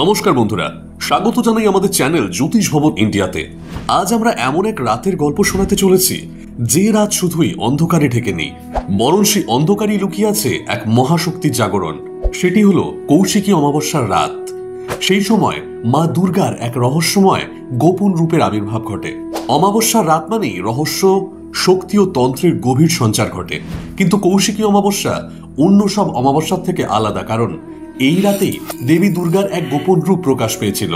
নমস্কার বন্ধুরা, স্বাগত জানাই আমাদের চ্যানেল জ্যোতিষ ভবন ইন্ডিয়াতে। আজ আমরা এমন এক রাতের গল্প শোনাতে চলেছি যে রাত শুধুই অন্ধকারে ঢেকে নেই, বরং সেই অন্ধকারই লুকিয়ে আছে এক মহাশক্তির জাগরণ। সেটি হলো কৌশিকী অমাবস্যার রাত। সেই সময় মা দুর্গার এক রহস্যময় গোপন রূপের আবির্ভাব ঘটে। অমাবস্যার রাত মানেই রহস্য, শক্তি ও তন্ত্রের গভীর সঞ্চার ঘটে। কিন্তু কৌশিকী অমাবস্যা অন্য সব অমাবস্যার থেকে আলাদা, কারণ এই রাতেই দেবী দুর্গার এক গোপন রূপ প্রকাশ পেয়েছিল,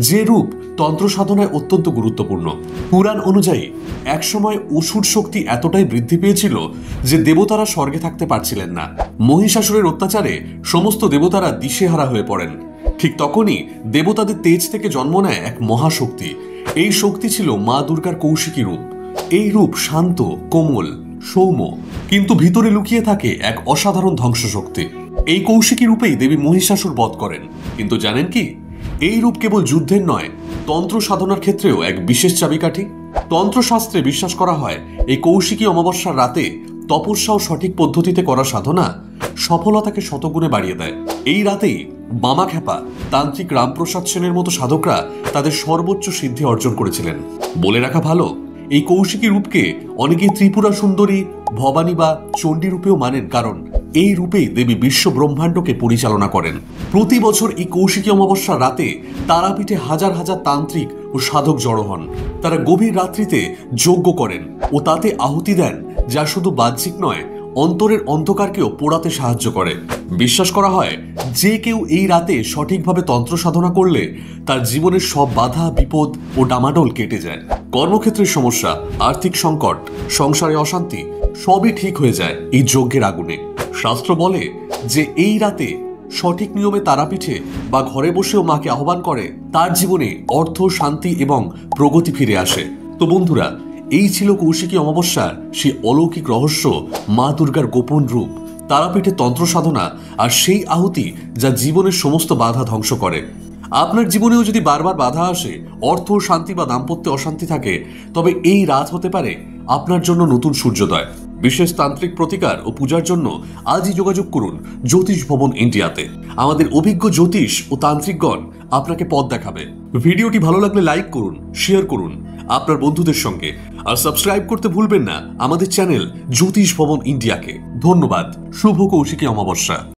যে রূপ তন্ত্র সাধনায় অত্যন্ত গুরুত্বপূর্ণ। পুরাণ অনুযায়ী একসময় অসুর শক্তি এতটাই বৃদ্ধি পেয়েছিল যে দেবতারা স্বর্গে থাকতে পারছিলেন না। মহিষাসুরের অত্যাচারে সমস্ত দেবতারা দিশেহারা হয়ে পড়েন। ঠিক তখনই দেবতাদের তেজ থেকে জন্ম নেয় এক মহাশক্তি। এই শক্তি ছিল মা দুর্গার কৌশিকী রূপ। এই রূপ শান্ত, কোমল, সৌম্য, কিন্তু ভিতরে লুকিয়ে থাকে এক অসাধারণ ধ্বংস শক্তি। এই কৌশিকী রূপেই দেবী মহিষাসুর বধ করেন। কিন্তু জানেন কি, এই রূপ কেবল যুদ্ধের নয়, তন্ত্র সাধনার ক্ষেত্রেও এক বিশেষ চাবিকাঠি। তন্ত্রশাস্ত্রে বিশ্বাস করা হয় এই কৌশিকী অমাবস্যার রাতে তপস্যা ও সঠিক পদ্ধতিতে করা সাধনা সফলতাকে শতগুণে বাড়িয়ে দেয়। এই রাতেই বামাখ্যাপা, তান্ত্রিক রামপ্রসাদ সেনের মতো সাধকরা তাদের সর্বোচ্চ সিদ্ধি অর্জন করেছিলেন। বলে রাখা ভালো, এই কৌশিকী রূপকে অনেকে ত্রিপুরা সুন্দরী, ভবানী বা চণ্ডী রূপেও মানেন, কারণ এই রূপেই দেবী বিশ্ব ব্রহ্মাণ্ডকে পরিচালনা করেন। প্রতি বছর এই কৌশিকী অমাবস্যার রাতে তারাপীঠে হাজার হাজার তান্ত্রিক ও সাধক জড়ো হন। তারা গভীর রাত্রিতে যজ্ঞ করেন ও তাতে আহুতি দেন, যা শুধু বাহ্যিক নয়, অন্তরের অন্ধকারকেও পোড়াতে সাহায্য করে। বিশ্বাস করা হয় যে কেউ এই রাতে সঠিকভাবে তন্ত্র সাধনা করলে তার জীবনের সব বাধা, বিপদ ও ডামাডোল কেটে যায়। কর্মক্ষেত্রের সমস্যা, আর্থিক সংকট, সংসারে অশান্তি সবই ঠিক হয়ে যায় এই যজ্ঞের আগুনে। শাস্ত্র বলে যে এই রাতে সঠিক নিয়মে তারাপীঠে বা ঘরে বসেও মাকে আহ্বান করে, তার জীবনে অর্থ, শান্তি এবং প্রগতি ফিরে আসে। তো বন্ধুরা, এই ছিল কৌশিকী অমাবস্যার সেই অলৌকিক রহস্য, মা দুর্গার গোপন রূপ, তারাপীঠে তন্ত্র সাধনা আর সেই আহুতি যা জীবনের সমস্ত বাধা ধ্বংস করে। আপনার জীবনেও যদি বারবার বাধা আসে, অর্থ, শান্তি বা দাম্পত্যে অশান্তি থাকে, তবে এই রাত হতে পারে আপনার জন্য নতুন সূর্যোদয়। বিশেষ তান্ত্রিক প্রতিকার ও পূজার জন্য আজই যোগাযোগ করুন জ্যোতিষ ভবন ইন্ডিয়াতে। আমাদের অভিজ্ঞ জ্যোতিষ ও তান্ত্রিকগণ আপনাকে পথ দেখাবে। ভিডিওটি ভালো লাগলে লাইক করুন, শেয়ার করুন আপনার বন্ধুদের সঙ্গে, আর সাবস্ক্রাইব করতে ভুলবেন না আমাদের চ্যানেল জ্যোতিষ ভবন ইন্ডিয়াকে। ধন্যবাদ। শুভ কৌশিকী অমাবস্যা।